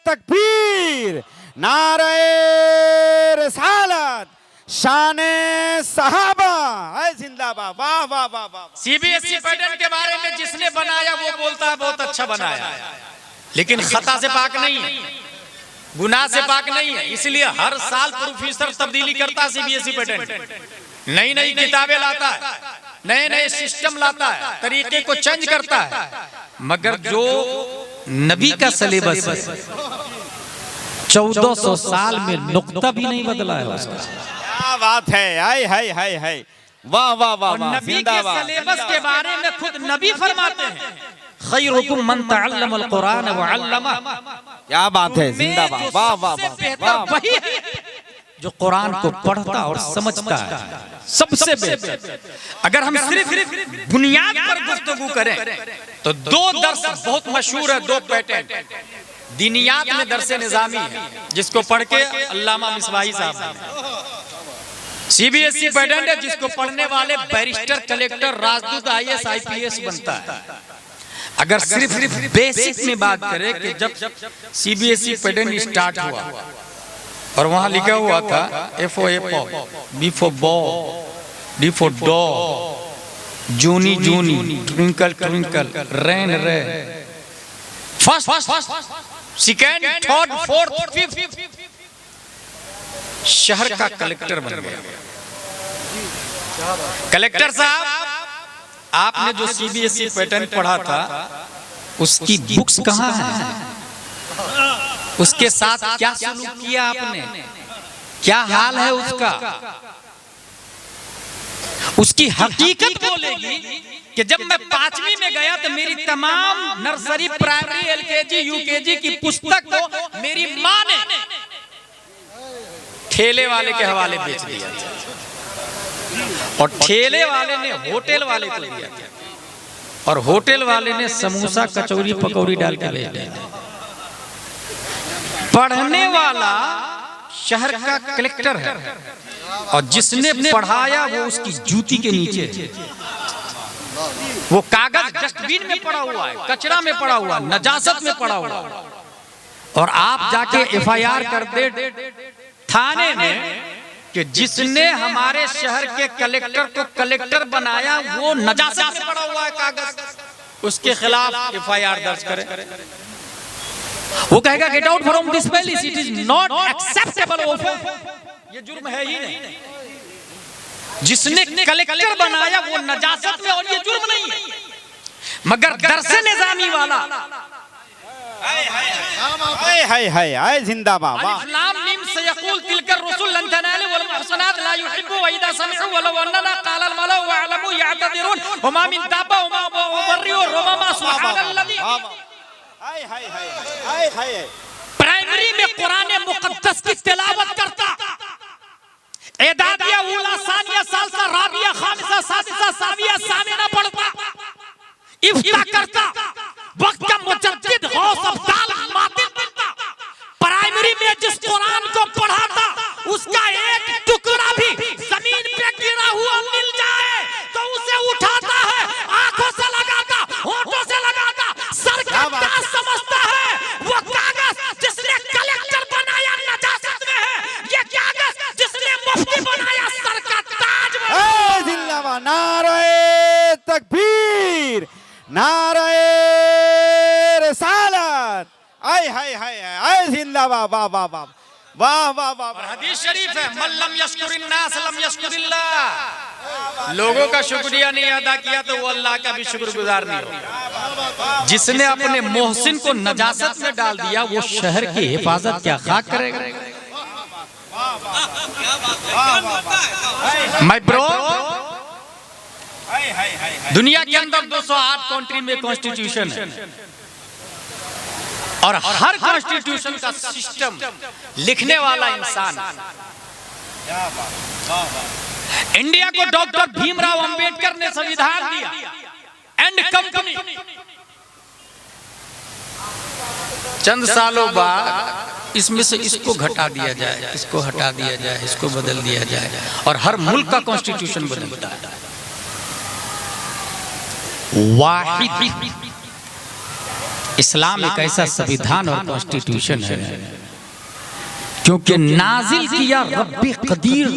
तकबीर, नारे रिसालत, शाने सहाबा, है जिंदाबाद। वाह वाह वाह वाह। सीबीएसई पैटर्न के बारे में जिसने बनाया वो बोलता है बहुत अच्छा बनाया, लेकिन खता से पाक नहीं है, गुनाह से पाक नहीं है। इसलिए हर साल प्रोफेसर तब्दीली करता है सीबीएसई पैटर्न, नई नई किताबें लाता है, नए नए सिस्टम लाता है, तरीके को चेंज करता है, मगर जो नबी का सिलेबस है 1400 साल में नुक्ता भी नहीं बदला है उसका। क्या बात है, हाय हाय हाय हाय, वाह वाह वाह वाह। नबी के सिलेबस के बारे में खुद नबी फरमाते हैं, खैरुकुम मन तअल्लमल कुरान व अल्लमा। क्या बात है, जिंदाबाद, वाह वाह वाह। वही है जो कुरान को पढ़ता और समझता है, सबसे बेहतर। अगर हम सिर्फ बुनियाद पर गुफ्तगू करें तो दो दर्स बहुत मशहूर है, दो पैटर्न। दीनियात में दर्स निजामी है, जिसको पढ़ के अल्लामा मिसबाही साहब। सीबीएसई पैटर्न है, जिसको पढ़ने वाले बैरिस्टर, कलेक्टर, राजदूत, आईएएस, आईपीएस बनता है। अगर सिर्फ बेसिक में बात करें कि जब सीबीएसई पैटर्न स्टार्ट हुआ और वहां लिखा हुआ था F O apple, B for ball, D for dog, Johnny Johnny, twinkle twinkle, rain rain, first second third fourth fifth, शहर का कलेक्टर बन गया। कलेक्टर साहब, आपने जो सीबीएसई पैटर्न पढ़ा था उसकी बुक्स कहाँ है? उसके साथ क्या सलूक किया आपने? क्या हाल है उसका? उसकी हकीकत बोलेगी कि जब मैं 5वीं में गया तो मेरी तमाम नर्सरी, प्राइमरी, एलकेजी, यूकेजी की पुस्तक को मेरी माँ ने ठेले वाले के हवाले बेच दिया था, और ठेले वाले ने होटल वाले को दिया था, और होटल वाले ने समोसा, कचौरी, पकौड़ी डाल के बेच दिया। पढ़ने वाला शहर का कलेक्टर है और जिसने पढ़ाया वो उसकी जूती के नीचे, वो कागज डस्टबिन में पड़ा हुआ है, कचरा में पड़ा हुआ, नजासत में पड़ा हुआ, और आप जाके एफआईआर कर दे थाने में कि जिसने हमारे शहर के कलेक्टर को कलेक्टर बनाया वो नजासत में पड़ा हुआ है कागज, उसके खिलाफ एफआईआर दर्ज करें। वो कहेगा get out from this place, it is not acceptable offer. ये जुर्म है ही नहीं। जिसने कलेक्टर बनाया वो नजासत में, और ये जुर्म नहीं है। मगर दरसे निजामी वाला हाय हाय हाय हाय, जिंदाबाद। अलिफ मीम सयक़ूल तिलकर रुसुल लन तनालु वल मुहसनात ला युहिब्बु व इदा समिअू वलौ अन्ना क़ाल अल मलअ व अअलमू यअतदिरून व मा मिन दाब्बा व मा बर्रियु रबमा सुब्हानल्लज़ी। हाय हाय हाय हाय हाय। प्राइमरी में कुरान मुक़द्दस की तिलावत करता, एदादिया, ऊला, सानिया, सालसा, राबिया, खामिसा, सादिसा, साविया, सामिना पढ़ता, इफ्ता करता, वक्त का मुजद्दिद, गौस, अब्दाल, मातिन बनता। प्राइमरी में जिस कुरान को पढ़ा था उसका एक टुकड़ा भी जमीन पे गिरा हुआ मिल जाए तो उसे उठाता है, आंखों से लगाता, होठों से लगाता, सर का समझता है। वो कागज जिसने कलेक्टर बनाया नजासत में है, ये कागज जिसने मुफ्ती बनाया सर का ताज में है। जिंदाबाद, नारे तकबीर, नारे रिसालत, हाय हाय हाय हाय, जिंदाबाद, वाह वाह वाह वाह वाह वाह। हदीस शरीफ है, मन लम यश्कुरिन्नास लम यश्कुरिल्लाह। लोगों का शुक्रिया नहीं अदा किया तो वो अल्लाह का भी शुक्रगुजार नहीं होगा। जिसने अपने मोहसिन को नजासत में डाल दिया वो शहर की हिफाजत क्या खाक करेगा? माय ब्रो, दुनिया के अंदर 208 कंट्री में कॉन्स्टिट्यूशन है, और हर कॉन्स्टिट्यूशन का सिस्टम लिखने वाला इंसान। इंडिया को डॉक्टर भीमराव अंबेडकर ने संविधान दिया, एंड कंपनी। चंद सालों बाद इसमें से इसको घटा दिया जाए, इसको हटा दिया जाए, इसको बदल दिया जाए, और हर मुल्क का कॉन्स्टिट्यूशन बदलता है। वाहिद इस्लाम एक ऐसा संविधान और कॉन्स्टिट्यूशन है क्योंकि नाजिल किया रब्बे कदीर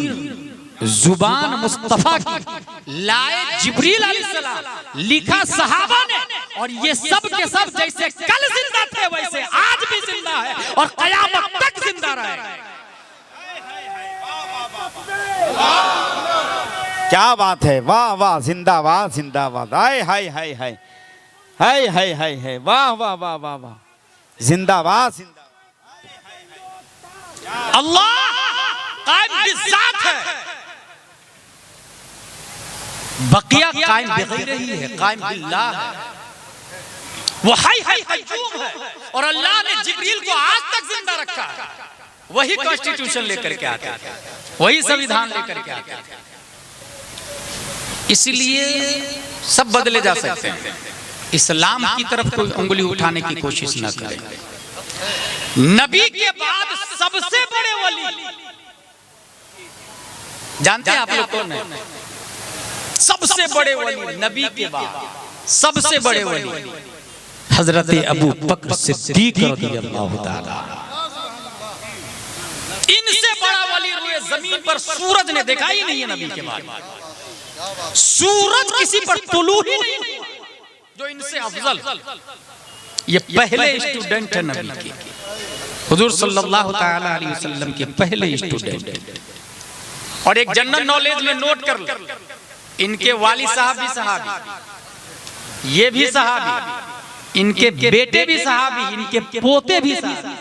जुबान मुस्तफा की, लाए जिब्रील अलैहिस्सलाम, लिखा सहाबा ने, और ये सब के सब जैसे कल जिंदा थे वैसे आज भी जिंदा है और कयामत तक जिंदा रहेगा। क्या बात है, वाह वाह, जिंदाबाद जिंदाबाद, हाय हाय हाय हाय हाय हाय हाय हाय, वाह वाह वाह वाह वाह, जिंदाबाद जिंदाबाद। अल्लाह कायम बिज़ात है, बकिया कायम बिग़ैरिही है, कायम बिल्लाह है, वो हय है क़य्यूम है, और अल्लाह ने जिब्रील को आज तक जिंदा रखा है। वही कॉन्स्टिट्यूशन लेकर के आते हैं, वही संविधान लेकर के आते हैं। इसलिए सब बदले जा सकते हैं, इस्लाम की तरफ कोई उंगली उठाने की कोशिश न करें। नबी के बाद सबसे बड़े वली जानते हैं आप लोग कौन है? सबसे बड़े वली नबी के बाद सबसे बड़े वली हजरत अबू बकर सिद्दीक रज़ियल्लाहु ताला। इनसे बड़ा वली रुए जमीन पर सूरज ने देखा ही नहीं है नबी के बाद। सूरज किसी पर तुलू ही नहीं जो इनसे अफजल। ये पहले स्टूडेंट है नबी के, हुजूर सल्लल्लाहु ताला अलैहि वसल्लम के पहले स्टूडेंट। और एक जनरल नॉलेज में नोट कर लो, इनके वाली साहब भी सहाबी, ये भी सहाबी, इनके बेटे भी सहाबी, इनके पोते भी सहाबी।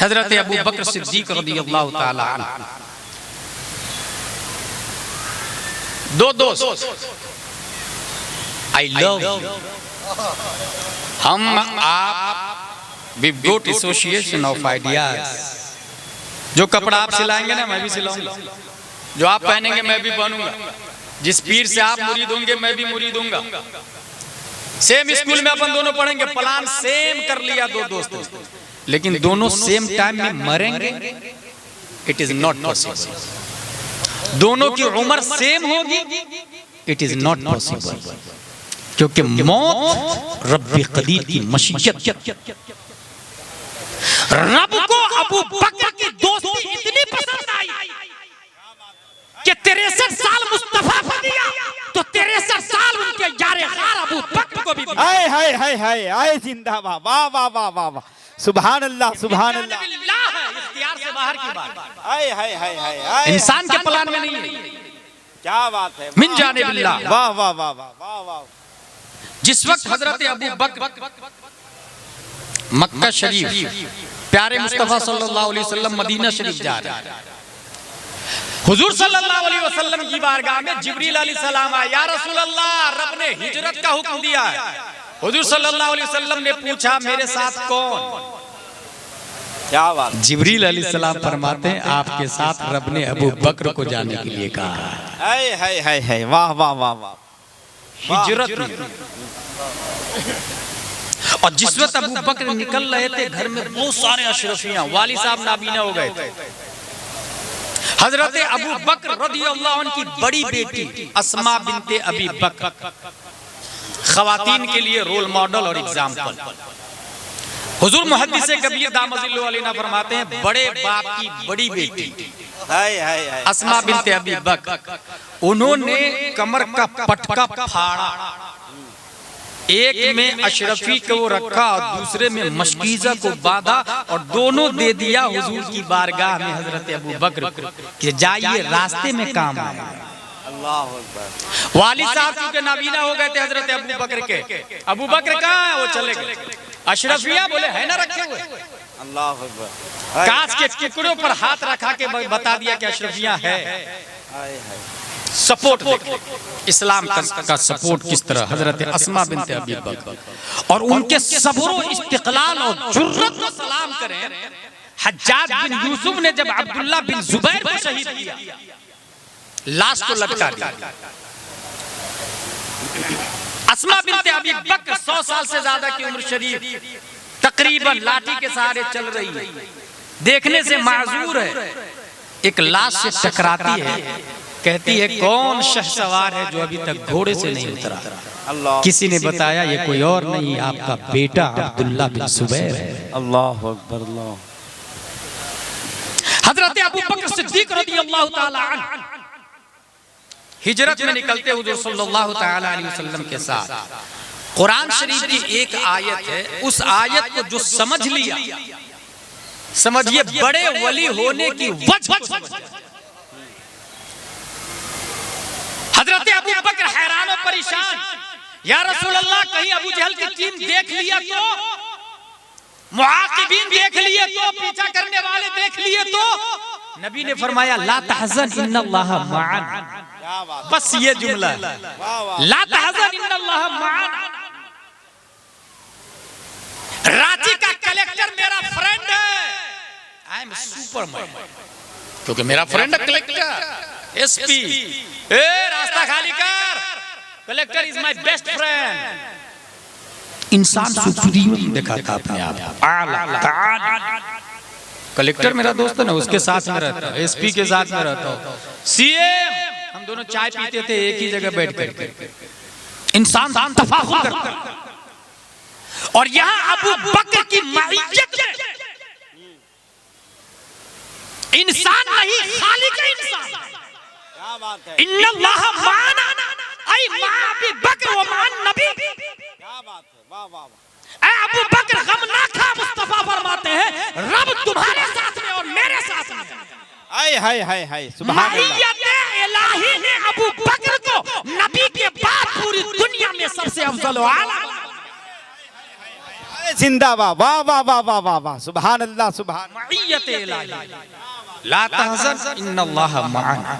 हजरत अबू बकर सिद्दीक रज़ियल्लाहु ताला अन्हु। दो दोस्त, आई लव यू, हम आप we got association of ideas. जो कपड़ा आप सिलाएंगे ना मैं भी सिलाऊंगा, जो आप पहनेंगे मैं भी पहनूंगा, जिस पीर से आप मुरीद होंगे मैं भी मुरीद होऊंगा। सेम स्कूल में अपन दोनों पढ़ेंगे, प्लान सेम कर लिया दो दोस्तों, लेकिन दोनों सेम टाइम में मरेंगे, इट इज नॉट पॉसिबल। दोनों की उम्र सेम होगी, इट इज नॉट पॉसिबल, क्योंकि मौत रब्बे कदीर की मशीयत। रब को अबू बकर की दोस्ती इतनी पसंद आई कि 63 साल मुस्तफा को दिया तो 63 साल उनके यारे खार अबू बकर को भी दिया। हाय हाय हाय हाय हाय, जिंदाबाद, वाह वाह वाह वाह वाह, सुभान अल्लाह सुभान अल्लाह। इख्तियार से बाहर की बात, हाय हाय हाय हाय हाय, इंसान के प्लान में नहीं है। क्या बात है, मिन जानिबिल्लाह, वाह वाह वाह वाह वाह वाह। जिस वक्त हजरत अबू बकर मक्का शरीफ प्यारे मुस्तफा सल्लल्लाहु अलैहि वसल्लम मदीना शरीफ जा रहे हैं, हुजूर सल्लल्लाहु अलैहि वसल्लम की बारगाह में जिब्रील अलैहिस्सलाम आए, या रसूल अल्लाह, रब ने हिजरत का हुक्म दिया है। हुजूर सल्लल्लाहु अलैहि वसल्लम ने पूछा मेरे साथ कौन? क्या बात। जिब्रील अलैहिस्सलाम फरमाते हैं आपके साथ रब ने अबू बकर को जाने के लिए कहा। हाय हाय हाय हाय, वाह वाह वाह वाह, हिजरत। और जिस वक्त अबू बकर निकल रहे थे, घर में बहुत सारे अशरफियां, वाली साहब नाबीना हो गए थे। हजरत अबू बकर रज़ियल्लाहु अन्हु की बड़ी बेटी अस्मा बिनते अबी बकर खवातीन के लिए रोल मॉडल और एग्जाम्पल। हुजूर मुहद्दिस कबीर दामजिल्लु अलैना फरमाते हैं, बड़े बाप की बड़ी बेटी अस्मा बिनते अबी बकर, उन्होंने कमर का पटका फाड़ा, एक में अशरफी को रखा और दूसरे में मशकीजा को बांधा और दोनों दे दिया हुजूर की बारगाह में हजरत अबू बकर कि जाइए रास्ते में काम आएगा। अल्लाह अकबर। वाली साहब क्योंकि नाबीना हो गए थे हजरत अबू बकर के, अबू बकर कहाँ है? वो चले गए। अशरफिया बोले है ना रखे हुए। अल्लाह अकबर। कांच के टुकड़ों पर हाथ रखा के बता दिया कि अशरफिया है। सपोर्ट इस्लाम का सपोर्ट किस तरह हजरत अस्मा बिनते अबी बकर और उनके सबरो इस्तिक़लाल और जुर्रत को सलाम करें। हज्जाज बिन यूसुफ ने जब अब्दुल्ला बिन जुबैर को शहीद किया, लाश को लटका दिया। अस्मा बिनते अबी बकर 100 साल से ज्यादा की उम्र शरीफ तकरीबन लाठी के सहारे चल रही है, देखने से माजूर है, एक लाश से टकराती है, कहती है कौन शहसवार है जो अभी तक घोड़े से नहीं उतरा? किसी ने बताया ये कोई और नहीं, आपका बेटा अब्दुल्ला बिन जुबैर है। अल्लाह अकबर अल्लाह। हजरत अबू बकर सिद्दीक रज़ियल्लाहु ताला अन्हु हिजरत में निकलते हुजूर सल्लल्लाहु ताला अलैहि वसल्लम के साथ कुरान शरीफ की एक आयत है, उस आयत को जो समझ लिया, समझिए बड़े वली होने की वजह। हजरत अबू बकर हैरान और परेशान, या रसूल अल्लाह कहीं अबू जहल की टीम देख लिया तो, मुआकिबीन देख लिए तो, पीछा करने वाले देख लिए तो? नबी ने फरमाया ला तहज़न इन्नल्लाह मअना। बस ये जुमला, ला तहज़न इन्नल्लाह मअना। रांची का कलेक्टर मेरा फ्रेंड है, आई एम सुपरमैन, क्योंकि मेरा फ्रेंड है कलेक्टर, एसपी। ए रास्ता खाली कर, collector is my best friend. इंसान सुपीरियर दिखाता अपने आप, आला कलेक्टर मेरा दोस्त है ना, उसके साथ में रहता है, एसपी के साथ में रहता हूं, सीएम, हम दोनों चाय पीते थे एक ही जगह बैठ कर। इंसान तफाखुर करता है। और यहां अबू बकर की मईयत में इंसान नहीं, खालिक है इंसान। क्या बात है? इन्नल्लाह माना आई मा अबी बकर व मान नबी। क्या बात है? वाह वाह वाह। ऐ अबू बकर गम ना खा, मुस्तफा फरमाते हैं रब तुम्हारे साथ में और मेरे साथ में। हाय हाय हाय हाय, सुभान अल्लाह। मईयत इलाही ने अबू बकर को नबी के बाद पूरी दुनिया में सबसे अफजल व आला। जिंदाबाद, वाह वाह वाह वाह वाह वाह, सुभान अल्लाह सुभान। मईयत इलाही ला तहज़न इन्नल्लाह मअना।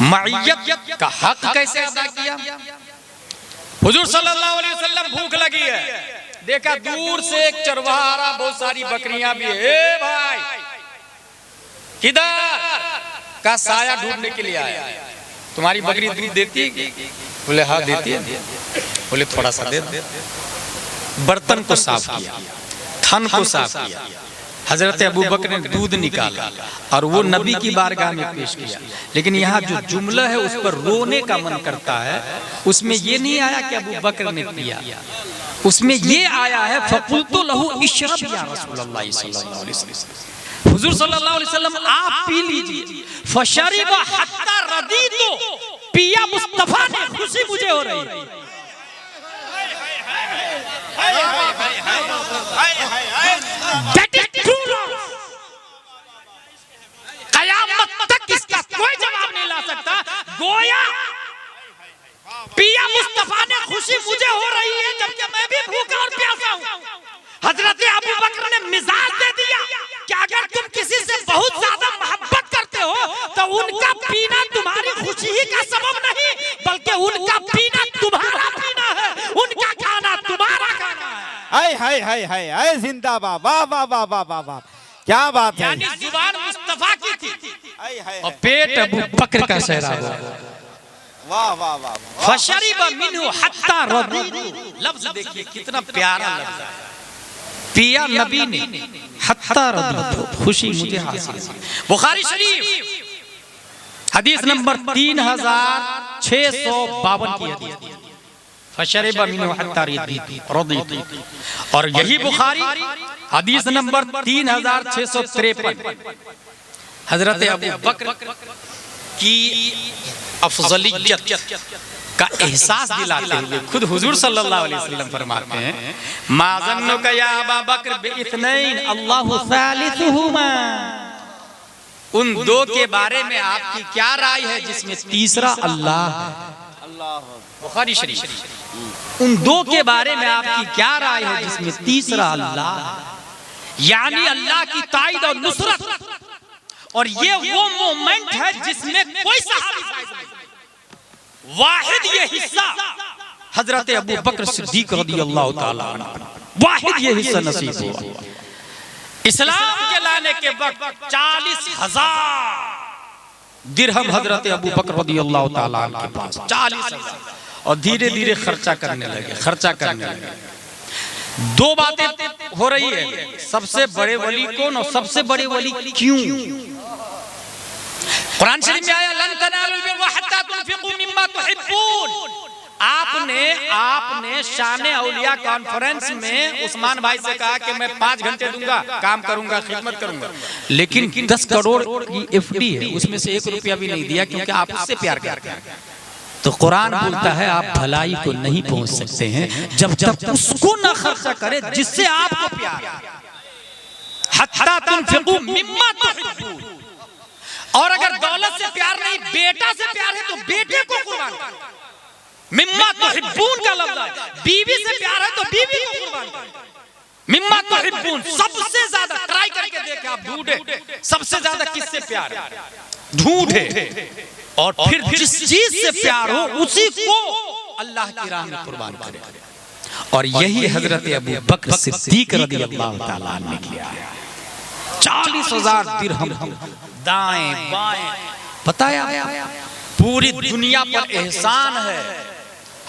मईयत का हक कैसे अदा किया? हुजूर सल्लल्लाहु अलैहि वसल्लम भूख लगी है, देखा दूर से एक चरवाहा आ रहा, बहुत सारी बकरियां भी है। ए भाई किधर का साया ढूंढने के लिए आया, तुम्हारी बकरी दूध देती है? बोले हाँ देती है। बोले थोड़ा सा दे दे। बर्तन को साफ किया, थन को साफ किया, हजरत अबू बकर ने दूध निकाला और वो नबी की बारगाह में पेश किया। लेकिन यहाँ जो जुमला है उस पर रोने का मन करता है। उसमें ये नहीं आया कि अबू बकर ने पिया, उसमें ये आया है फकुलतु लहू इशरब या रसूलल्लाह सल्लल्लाहु अलैहि वसल्लम, हुजूर सल्लल्लाहु अलैहि वसल्लम आप पी लीजिए। फशरिबा हत्ता रदीतु, पिया मुस्तफा ने, खुशी मुझे हो रही है। कयामत तक इसका कोई जवाब नहीं ला सकता। गोया पिया मुस्तफा ने, खुशी मुझे हो रही है जबकि मैं भी भूखा और प्यासा हूं। हजरत अबू बकर ने मिजाज दे दिया कि अगर तुम किसी से बहुत ज्यादा मोहब्बत करते हो तो उनका पीना तुम्हारी खुशी ही का सबब नहीं, बल्कि उनका पीना तुम्हारा पीना है, उनका खाना तुम्हारा खाना है। हाय हाय हाय हाय हाय, जिंदाबाद, वाह वाह वाह वाह वाह वाह, क्या बात है। यानी जुबान मुस्तफा की थी हाय हाय और पेट अबू बकर का सहरा। वाह वाह वाह। फशरिबा मिन्हु हत्ता रदीतु, लफ्ज देखिए कितना प्यारा लफ्ज है। पिया नबी ने, हत्ता रदीतु, खुशी मुझे हासिल। बुखारी शरीफ हदीस नंबर 3652 की हदीस। फशरिबा मिन्हु हत्ता रदीतु, और यही बुखारी हदीस नंबर 3653। हजरत अबू बकर की अफजलियत का एहसास दिलाते हुए खुद हुजूर सल्लल्लाहु अलैहि वसल्लम फरमाते हैं माज़न्नुका या अबा बकर बिइत्नैन अल्लाहु सालिसुहुमा। उन दो के बारे में आपकी क्या राय है जिसमें तीसरा अल्लाह है? बुखारी शरीफ। उन दो के बारे में आपकी क्या राय है जिसमें तीसरा अल्लाह है? यानी अल्लाह की ताईद और नुसरत। और ये वो मोमेंट है जिसमें कोई सहाबी वाहिद ये हिस्सा हजरत अबू बकर सिद्दीक रज़ियल्लाहु ताला अन्हु, वाहिद ये हिस्सा नसीब हुआ। इस्लाम के लाने के वक्त 40,000 दिरहम हजरत अबू बकर रज़ियल्लाहु ताला अन्हु के पास, 40,000, और धीरे धीरे खर्चा करने लगे। दो बातें हो रही है, सबसे बड़े वली कौन और सबसे बड़े वली क्यों? कुरान शरीफ में आया लन तनालुल बिर्रा हत्ता तुनफिकू मिम्मा तुहिब्बून। आपने शान औलिया कॉन्फ्रेंस में उस्मान भाई से कहा कि मैं 5 घंटे दूंगा, काम करूंगा, खिदमत करूंगा, लेकिन 10 करोड़ की एफडी है, उसमें से 1 रुपया भी नहीं दिया क्योंकि आप उससे प्यार करते हैं। तो कुरान बोलता है आप भलाई को नहीं पहुंच सकते हैं जब तक उसको ना खर्चा करे जिससे आपको प्यार है। हत्ता तुनफिकू मिम्मा तुहिब्बून। और अगर दौलत से प्यार नहीं, बेटा से प्यार है तो बेटे को कुर्बान करो। मिम्मा तुहिब्बून का लफ्ज़ है। बीवी से प्यार है तो बीवी को कुर्बान करो। मिम्मा तुहिब्बून, सबसे ज्यादा ट्राई करके देखे आप, ढूंढे सबसे ज्यादा किससे प्यार है, ढूंढे, और फिर जिस चीज से प्यार हो उसी को अल्लाह की राह में कुर्बान करे। और यही हजरत अबू बकर सिद्दीक रज़ियल्लाहु ताला ने किया है। 40,000 दिरहम दाएं बाएं बताया। पूरी दुनिया पर एहसान है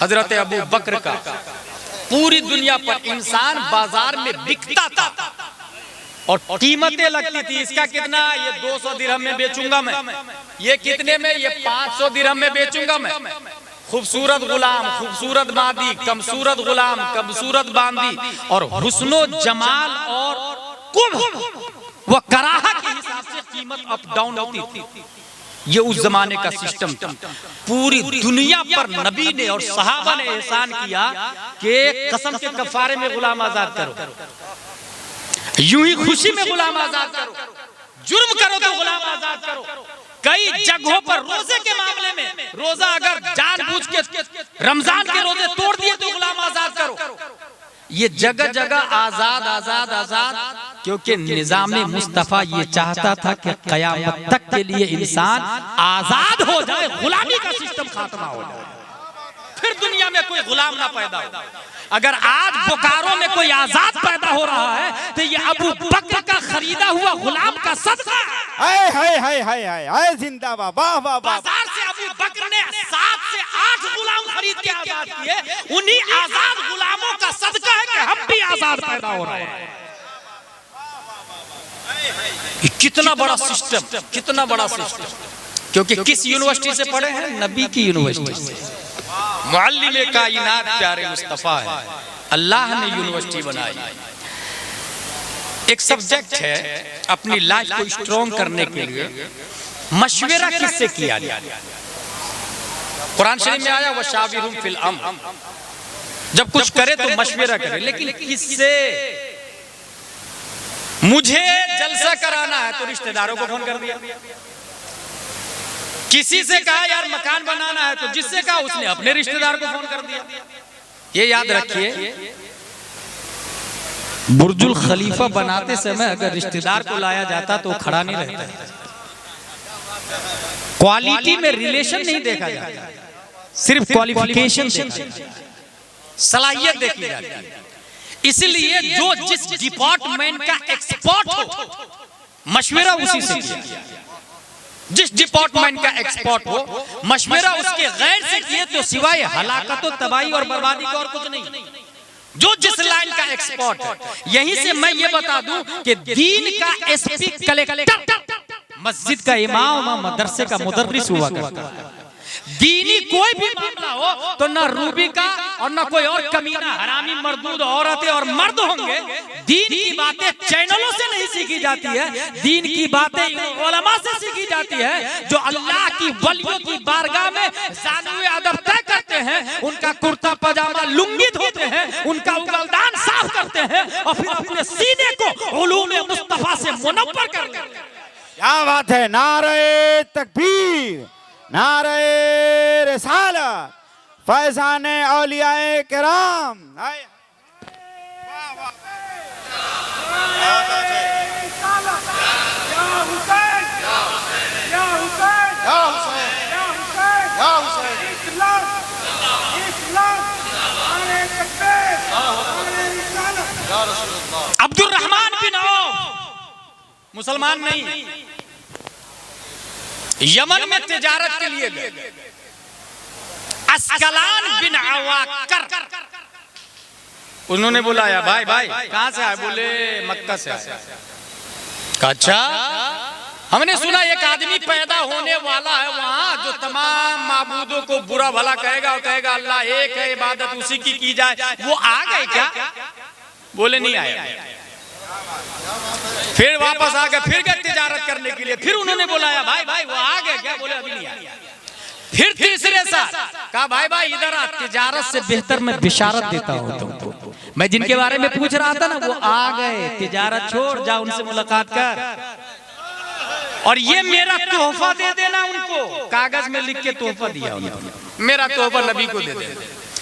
हजरत अबू बकर का। पूरी दुनिया पर इंसान बाजार में बिकता था और कीमतें लगती थी। इसका कितना, ये 200 दिरहम में बेचूंगा मैं, ये कितने में, ये 500 दिरहम में बेचूंगा मैं। खूबसूरत गुलाम, खूबसूरत मादी, कमसूरत गुलाम, कमसूरत बांदी, और हुस्नो जमाल और कुब व कराहा के हिसाब से कीमत अप डाउन होती थी। ये उस जमाने का सिस्टम था। पूरी दुनिया पर नबी ने और सहाबा ने एहसान किया कि कसम के कफारे में गुलाम आजाद करो, यूं ही खुशी में गुलाम आजाद करो, जुर्म करो तो गुलाम आजाद करो। कई जगहों पर रोजे के मामले में, रोजा अगर जानबूझ के रमजान के रोजे तोड़ दिए तो गुलाम आजाद करो। ये जगह जगह आजाद आजाद आजाद, क्योंकि निजाम मुस्तफा ये चाहता था कि कयामत तक के लिए इंसान आजाद हो जाए, गुलामी का सिस्टम खात्मा हो जाए, फिर दुनिया में कोई गुलाम ना पैदा हो। अगर आज बोकारो में कोई आजाद पैदा हो रहा है तो ये अबू बकर का खरीदा हुआ गुलाम का सदका है। हाय जिंदाबाद, वाह वाह। बाजार से अबू बकर ने 7 से 8 गुलाम खरीद के आजाद किए। उन्हीं आजाद गुलामों का सदका है कि हम भी आजाद पैदा हो रहे हैं। कितना बड़ा सिस्टम, कितना बड़ा सिस्टम। क्योंकि किस यूनिवर्सिटी से पढ़े हैं? नबी की यूनिवर्सिटी से। मुअल्लिम कायनात प्यारे मुस्तफा है, अल्लाह ने यूनिवर्सिटी बनाई। एक सब्जेक्ट है अपनी लाइफ को स्ट्रॉन्ग करने के लिए मशवरा किससे किया जाए। कुरान शरीफ में आया वशाविरहुम फिल अम्र, जब कुछ करे तो मशवरा करे, लेकिन किससे? मुझे जलसा कराना है तो रिश्तेदारों को फोन कर दिया। किसी से कहा यार मकान बनाना है तो जिससे कहा उसने अपने रिश्तेदार को फोन कर दिया। ये याद रखिए, बुर्जुल खलीफा बनाते समय अगर रिश्तेदार को लाया जाता तो खड़ा नहीं रहता। क्वालिटी में रिलेशन नहीं देखा जाता, सिर्फ क्वालिफिकेशन सलाहियत देखी जाती है। इसलिए जो जिस डिपार्टमेंट का एक्सपर्ट हो मशवरा उसी से किया। जिस डिपार्टमेंट का एक्सपर्ट हो मशवरा उसके गैर से किए तो सिवाय हलाकत, तबाही और बर्बादी का और कुछ नहीं। जो जिस लाइन का एक्सपर्ट है। यहीं से मैं ये बता दूं कि दीन का एसपी कलेक्टर मस्जिद का इमाम, मदरसे का मुदर्रिस हुआ करता है। दीनी कोई भी मामला हो तो ना रूबी का और ना कोई और कमीना हरामी मर्दूद औरतें और मर्द होंगे। दीन की बातें चैनलों से नहीं सीखी जाती है, दीन की बातें उलमा से सीखी जाती है। जो अल्लाह की वलियों की बारगाह में ज़ानुए अदब तय करते हैं, उनका कुर्ता पजामा लुंगी धोते हैं, उनका उगलदान साफ करते हैं और फिर अपने सीने को उलूम मुस्तफा से मुनव्वर कर लेते हैं। क्या बात है, नारे तकबीर, नारे रिसालत, फैज़ान औलियाए किराम। अब्दुल रहमान बिन औफ मुसलमान नहीं, यमन में तिजारत के लिए गए। अस्कलान बिन अवाकर उन्होंने बुलाया, भाई भाई कहां से आए? बोले मक्का से आए। अच्छा हमने सुना एक आदमी पैदा होने वाला है वहां जो तमाम माबूदों को बुरा भला कहेगा और कहेगा अल्लाह एक है, इबादत उसी की जाए। वो आ गए क्या? बोले नहीं आए। फिर वापस आ गए, फिर गए तिजारत करने के लिए, फिर उन्होंने बुलाया भाई भाई वो आ गए क्या? बोले अभी नहीं आए। फिर तीसरे साल कहा भाई भाई इधर आ, तिजारत से बेहतर मैं बिशारत देता हूं तुमको। मैं जिनके बारे में पूछ रहा था ना वो आ गए, तिजारत छोड़, जा उनसे मुलाकात कर और ये मेरा तोहफा दे देना उनको। कागज में लिख के तोहफा दिया उनको, मेरा तोहफा नबी को दे देना।